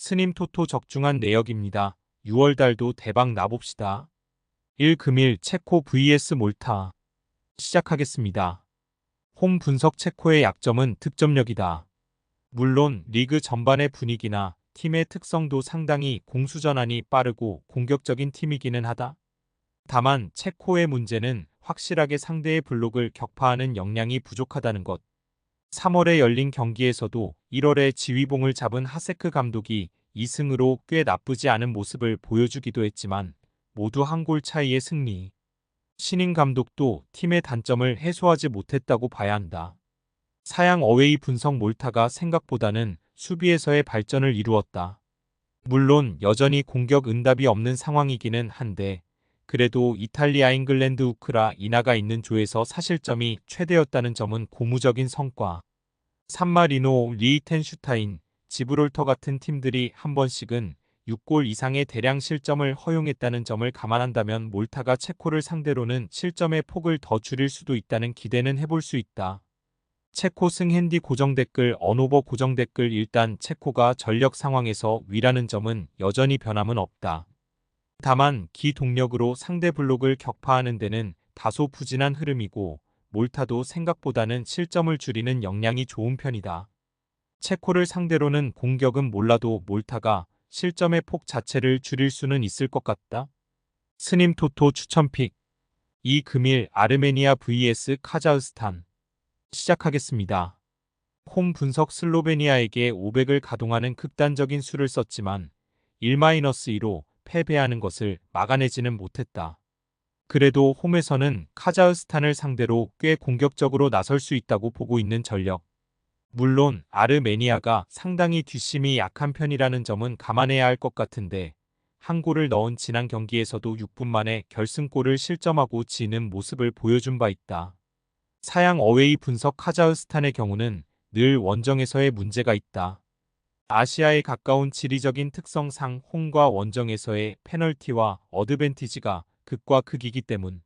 스님 토토 적중한 내역입니다. 6월 달도 대박 나봅시다. 1 금일 체코 vs 몰타. 시작하겠습니다. 홈 분석 체코의 약점은 득점력이다. 물론 리그 전반의 분위기나 팀의 특성도 상당히 공수전환이 빠르고 공격적인 팀이기는 하다. 다만 체코의 문제는 확실하게 상대의 블록을 격파하는 역량이 부족하다는 것. 3월에 열린 경기에서도 1월에 지휘봉을 잡은 하세크 감독이 2승으로 꽤 나쁘지 않은 모습을 보여주기도 했지만 모두 한 골 차이의 승리. 신인 감독도 팀의 단점을 해소하지 못했다고 봐야 한다. 사양 어웨이 분석 몰타가 생각보다는 수비에서의 발전을 이루었다. 물론 여전히 공격 응답이 없는 상황이기는 한데 그래도 이탈리아 잉글랜드 우크라 이나가 있는 조에서 사실점이 최대였다는 점은 고무적인 성과. 산마리노, 리히텐슈타인, 지브롤터 같은 팀들이 한 번씩은 6골 이상의 대량 실점을 허용했다는 점을 감안한다면 몰타가 체코를 상대로는 실점의 폭을 더 줄일 수도 있다는 기대는 해볼 수 있다. 체코 승핸디 고정댓글 언오버 고정댓글 일단 체코가 전력 상황에서 위라는 점은 여전히 변함은 없다. 다만 기동력으로 상대 블록을 격파하는 데는 다소 부진한 흐름이고 몰타도 생각보다는 실점을 줄이는 역량이 좋은 편이다. 체코를 상대로는 공격은 몰라도 몰타가 실점의 폭 자체를 줄일 수는 있을 것 같다. 스님 토토 추천픽 2 금일 아르메니아 vs 카자흐스탄. 시작하겠습니다. 홈 분석 슬로베니아에게 500을 가동하는 극단적인 수를 썼지만 1-2로 패배하는 것을 막아내지는 못했다. 그래도 홈에서는 카자흐스탄을 상대로 꽤 공격적으로 나설 수 있다고 보고 있는 전력. 물론 아르메니아가 상당히 뒷심이 약한 편이라는 점은 감안해야 할 것 같은데 한 골을 넣은 지난 경기에서도 6분 만에 결승골을 실점하고 지는 모습을 보여준 바 있다. 사양 어웨이 분석 카자흐스탄의 경우는 늘 원정에서의 문제가 있다. 아시아에 가까운 지리적인 특성상 홈과 원정에서의 페널티와 어드밴티지가 극과 극이기 때문.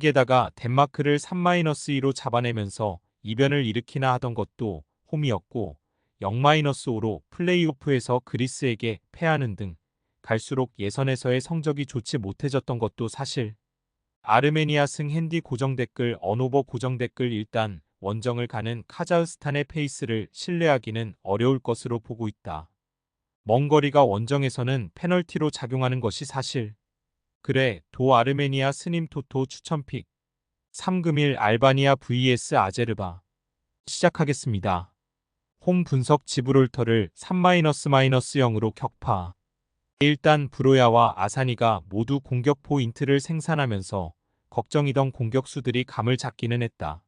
게다가 덴마크를 3-2로 잡아내면서 이변을 일으키나 하던 것도 홈이었고 0-5로 플레이오프에서 그리스에게 패하는 등 갈수록 예선에서의 성적이 좋지 못해졌던 것도 사실. 아르메니아 승핸디 고정댓글 언오버 고정댓글 일단 원정을 가는 카자흐스탄의 페이스를 신뢰하기는 어려울 것으로 보고 있다. 먼 거리가 원정에서는 페널티로 작용하는 것이 사실. 그래 도 아르메니아 스님 토토 추천픽 3 금일 알바니아 vs 아제르바. 시작하겠습니다. 홈 분석 지브롤터를 3-0으로 격파. 일단 브로야와 아사니가 모두 공격 포인트를 생산하면서 걱정이던 공격수들이 감을 잡기는 했다.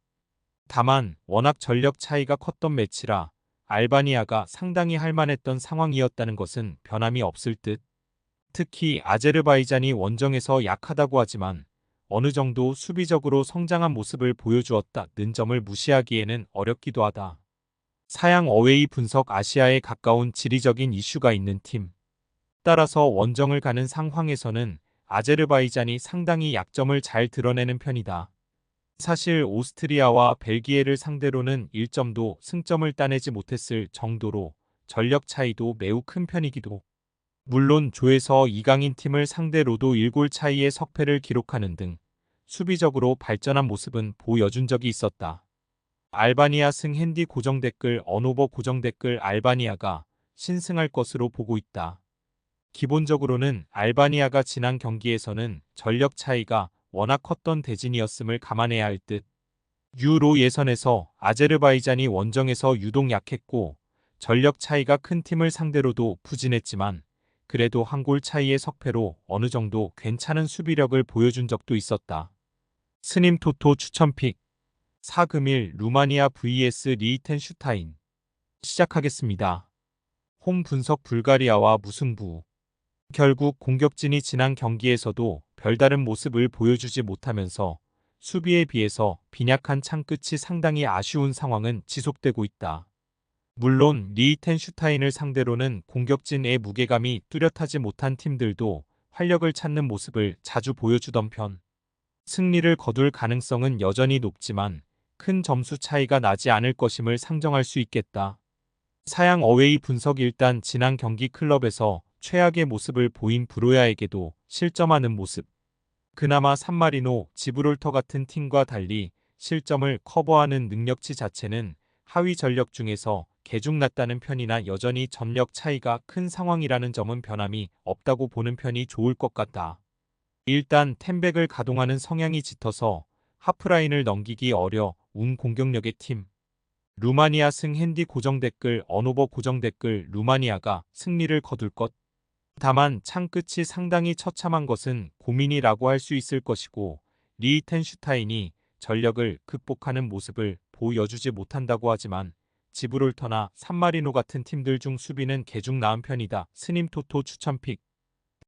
다만 워낙 전력 차이가 컸던 매치라 알바니아가 상당히 할만했던 상황이었다는 것은 변함이 없을 듯. 특히 아제르바이잔이 원정에서 약하다고 하지만 어느 정도 수비적으로 성장한 모습을 보여주었다는 점을 무시하기에는 어렵기도 하다. 사양 어웨이 분석 아시아에 가까운 지리적인 이슈가 있는 팀. 따라서 원정을 가는 상황에서는 아제르바이잔이 상당히 약점을 잘 드러내는 편이다. 사실 오스트리아와 벨기에를 상대로는 1점도 승점을 따내지 못했을 정도로 전력 차이도 매우 큰 편이기도. 물론 조에서 이강인 팀을 상대로도 1골 차이의 석패를 기록하는 등 수비적으로 발전한 모습은 보여준 적이 있었다. 알바니아 승핸디 고정댓글 언오버 고정댓글 알바니아가 신승할 것으로 보고 있다. 기본적으로는 알바니아가 지난 경기에서는 전력 차이가 워낙 컸던 대진이었음을 감안해야 할 듯. 유로 예선에서 아제르바이잔이 원정에서 유독 약했고 전력 차이가 큰 팀을 상대로도 부진했지만 그래도 한 골 차이의 석패로 어느 정도 괜찮은 수비력을 보여준 적도 있었다. 스님 토토 추천픽 4 금일 루마니아 vs 리히텐슈타인. 시작하겠습니다. 홈 분석 불가리아와 무승부. 결국 공격진이 지난 경기에서도 별다른 모습을 보여주지 못하면서 수비에 비해서 빈약한 창끝이 상당히 아쉬운 상황은 지속되고 있다. 물론 리히텐슈타인을 상대로는 공격진의 무게감이 뚜렷하지 못한 팀들도 활력을 찾는 모습을 자주 보여주던 편. 승리를 거둘 가능성은 여전히 높지만 큰 점수 차이가 나지 않을 것임을 상정할 수 있겠다. 사양 어웨이 분석. 일단 지난 경기 클럽에서 최악의 모습을 보인 브로야에게도 실점하는 모습. 그나마 산마리노, 지브롤터 같은 팀과 달리 실점을 커버하는 능력치 자체는 하위 전력 중에서 개중 낮다는 편이나 여전히 전력 차이가 큰 상황이라는 점은 변함이 없다고 보는 편이 좋을 것 같다. 일단 템백을 가동하는 성향이 짙어서 하프라인을 넘기기 어려운 공격력의 팀. 루마니아 승. 핸디 고정 댓글 언오버 고정 댓글 루마니아가 승리를 거둘 것. 다만 창 끝이 상당히 처참한 것은 고민이라고 할 수 있을 것이고, 리히텐슈타인이 전력을 극복하는 모습을 보여주지 못한다고 하지만 지브롤터나 산마리노 같은 팀들 중 수비는 개중 나은 편이다. 스님 토토 추천픽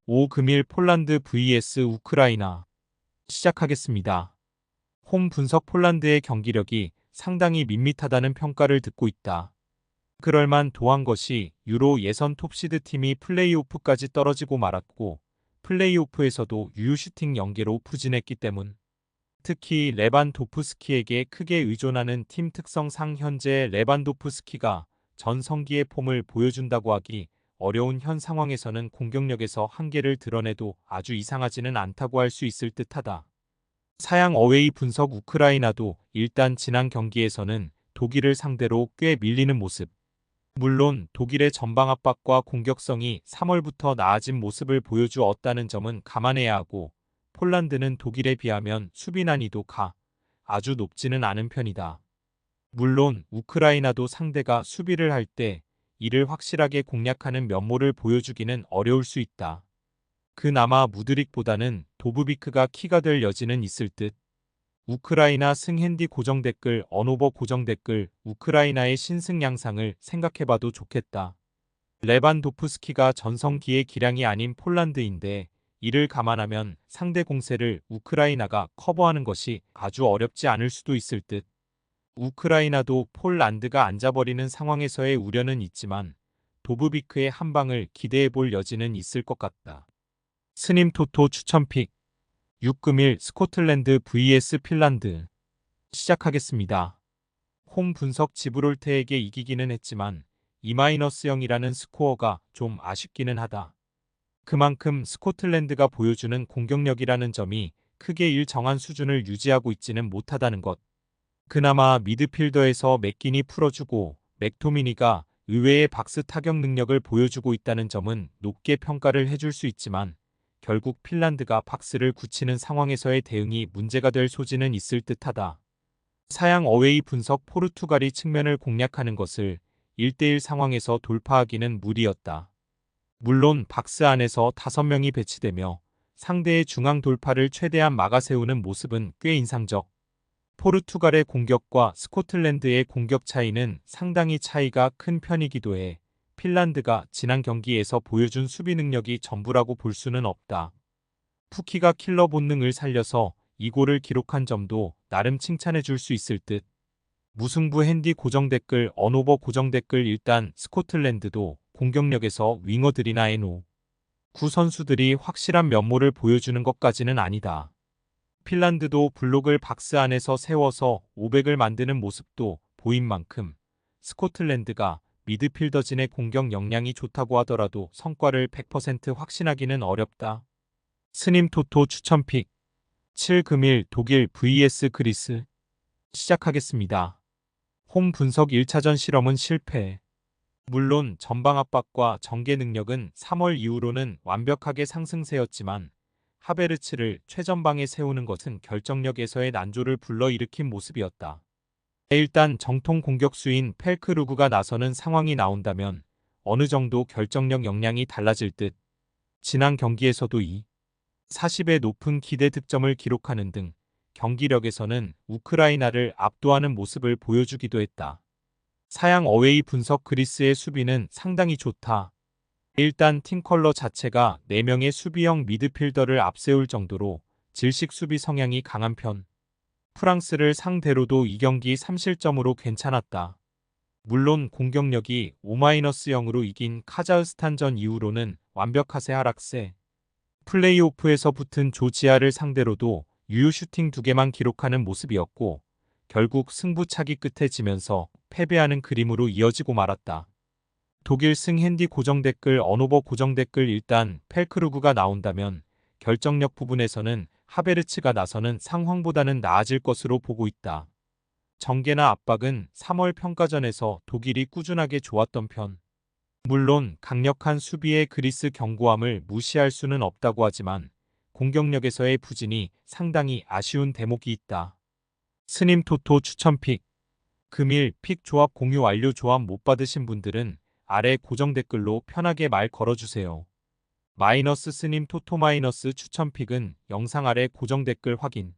5 금일 폴란드 vs 우크라이나. 시작하겠습니다. 홈 분석. 폴란드의 경기력이 상당히 밋밋하다는 평가를 듣고 있다. 그럴만 도한 것이 유로 예선 톱시드 팀이 플레이오프까지 떨어지고 말았고, 플레이오프에서도 유효 슈팅 연계로 부진했기 때문. 특히 레반도프스키에게 크게 의존하는 팀 특성상 현재 레반도프스키가 전성기의 폼을 보여준다고 하기 어려운 현 상황에서는 공격력에서 한계를 드러내도 아주 이상하지는 않다고 할 수 있을 듯하다. 사양 어웨이 분석. 우크라이나도 일단 지난 경기에서는 독일을 상대로 꽤 밀리는 모습. 물론 독일의 전방 압박과 공격성이 3월부터 나아진 모습을 보여주었다는 점은 감안해야 하고, 폴란드는 독일에 비하면 수비 난이도가 아주 높지는 않은 편이다. 물론 우크라이나도 상대가 수비를 할 때 이를 확실하게 공략하는 면모를 보여주기는 어려울 수 있다. 그나마 무드릭보다는 도브비크가 키가 될 여지는 있을 듯. 우크라이나 승. 핸디 고정 댓글 언오버 고정 댓글 우크라이나의 신승 양상을 생각해봐도 좋겠다. 레반도프스키가 전성기의 기량이 아닌 폴란드인데 이를 감안하면 상대 공세를 우크라이나가 커버하는 것이 아주 어렵지 않을 수도 있을 듯. 우크라이나도 폴란드가 앉아버리는 상황에서의 우려는 있지만 도브비크의 한 방을 기대해볼 여지는 있을 것 같다. 스님 토토 추천픽 6금일 스코틀랜드 vs 핀란드. 시작하겠습니다. 홈 분석. 지브롤터에게 이기기는 했지만 2-0이라는 스코어가 좀 아쉽기는 하다. 그만큼 스코틀랜드가 보여주는 공격력이라는 점이 크게 일정한 수준을 유지하고 있지는 못하다는 것. 그나마 미드필더에서 맥긴이 풀어주고 맥토미니가 의외의 박스 타격 능력을 보여주고 있다는 점은 높게 평가를 해줄 수 있지만, 결국 핀란드가 박스를 굳히는 상황에서의 대응이 문제가 될 소지는 있을 듯하다. 사양 어웨이 분석. 포르투갈이 측면을 공략하는 것을 1대1 상황에서 돌파하기는 무리였다. 물론 박스 안에서 5명이 배치되며 상대의 중앙 돌파를 최대한 막아세우는 모습은 꽤 인상적. 포르투갈의 공격과 스코틀랜드의 공격 차이는 상당히 차이가 큰 편이기도 해 핀란드가 지난 경기에서 보여준 수비 능력이 전부라고 볼 수는 없다. 푸키가 킬러 본능을 살려서 이 골을 기록한 점도 나름 칭찬해 줄 수 있을 듯. 무승부. 핸디 고정 댓글 언오버 고정 댓글 일단 스코틀랜드도 공격력에서 윙어들이나 NO 구 선수들이 확실한 면모를 보여주는 것까지는 아니다. 핀란드도 블록을 박스 안에서 세워서 500을 만드는 모습도 보인 만큼 스코틀랜드가 미드필더진의 공격 역량이 좋다고 하더라도 성과를 100% 확신하기는 어렵다. 스님 토토 추천픽 7 금일 독일 vs 그리스. 시작하겠습니다. 홈 분석. 1차전 실험은 실패. 물론 전방 압박과 전개 능력은 3월 이후로는 완벽하게 상승세였지만 하베르츠를 최전방에 세우는 것은 결정력에서의 난조를 불러일으킨 모습이었다. 일단 정통 공격수인 펠크루그가 나서는 상황이 나온다면 어느 정도 결정력 역량이 달라질 듯. 지난 경기에서도 40의 높은 기대 득점을 기록하는 등 경기력에서는 우크라이나를 압도하는 모습을 보여주기도 했다. 사양 어웨이 분석. 그리스의 수비는 상당히 좋다. 일단 팀 컬러 자체가 4명의 수비형 미드필더를 앞세울 정도로 질식 수비 성향이 강한 편. 프랑스를 상대로도 이 경기 3실점으로 괜찮았다. 물론 공격력이 5-0으로 이긴 카자흐스탄전 이후로는 완벽하세 하락세. 플레이오프에서 붙은 조지아를 상대로도 유효 슈팅 2개만 기록하는 모습이었고 결국 승부차기 끝에 지면서 패배하는 그림으로 이어지고 말았다. 독일 승핸디 고정 댓글 언오버 고정 댓글 일단 펠크루그가 나온다면 결정력 부분에서는 하베르츠가 나서는 상황보다는 나아질 것으로 보고 있다. 정계나 압박은 3월 평가전에서 독일이 꾸준하게 좋았던 편. 물론 강력한 수비의 그리스 견고함을 무시할 수는 없다고 하지만 공격력에서의 부진이 상당히 아쉬운 대목이 있다. 스님 토토 추천픽. 금일 픽 조합 공유 완료. 조합 못 받으신 분들은 아래 고정 댓글로 편하게 말 걸어주세요. 마이너스 스님 토토 마이너스 추천픽은 영상 아래 고정 댓글 확인.